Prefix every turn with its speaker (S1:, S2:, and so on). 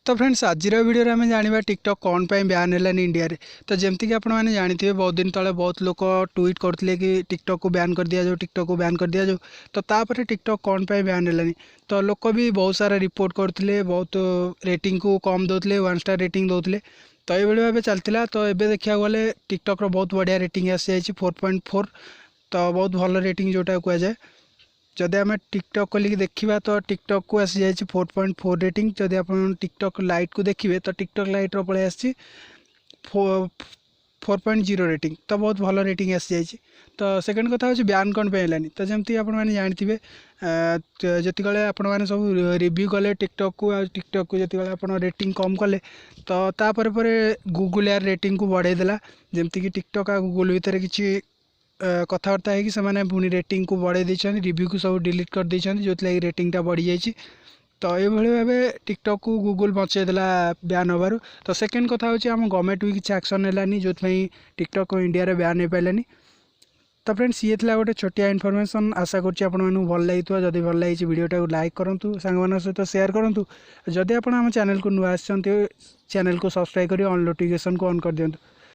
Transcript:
S1: तो फ्रेंड्स आज वीडियो आम जाना टिकटॉक कौन पे बैन है इंडिया रे। तो जमती कि आपने जानते हैं बहुत दिन तले बहुत लोग ट्वीट करते कि टिकटॉक को बैन कर दिया जाओ, टिकटॉक को बैन कर दिया जाओ। तो तापर टिकटॉक कौन पे बैन है तो लोग भी बहुत सारा रिपोर्ट करते, बहुत रेटिंग को कम दौले, 1 स्टार रेटिंग दौले। तो ये भाव चलता। तो ये देखा गले टिकटॉक बहुत बढ़िया रेटिंग आसी जाए 4.4। तो बहुत भल रेटिंग जोटा कहुए। जदि आम टिकटॉक खोलिक देखा तो टिकटॉक को आसी जाए 4.4 रेटिंग। जदि आप टिकटॉक लाइट को देखिए तो टिकटॉक लाइट पलि आसी 4.0 रेटिंग। तो बहुत भल रेटिंग आसी जाए। तो सेकेंड कथा हूँ बैन कौन पे है। तो जमती आपने जानते जिते आपने सब रिव्यू कले टिकटॉक को, टिकटॉक को जिते आप रेटिंग कम कले तो तापर गूगल यार रेटिंग को बढ़ेदेला। जमती कि टिकटॉक आ गूगल भितर किसी कथबार्ता है कि से पुणी रेटिंग को बढ़े देछन, रिव्यू को सब डिलीट कर देछन, जो लगी रेटिंगटा बढ़ी जाइए। तो ये भाव टिकटॉक को गूगल बचेदेला बैन होबार। तो सेकेंड कथा हूँ आम गवर्नमेंट भी किसी एक्शन है जो टिकटॉक को इंडिया रे बैन हो पारानी। तो फ्रेंड्स ये था गोटे छोटिया इनफॉरमेशन। आशा करुँच भल लगी। जदि भल लगी वीडियोटा को लाइक करूँ, सांग सहित सेयार करूँ। जदि आप चैनल को नुआ चैनल को सब्सक्राइब कर ऑन नोटिफिकेशन को ऑन कर दिंतु।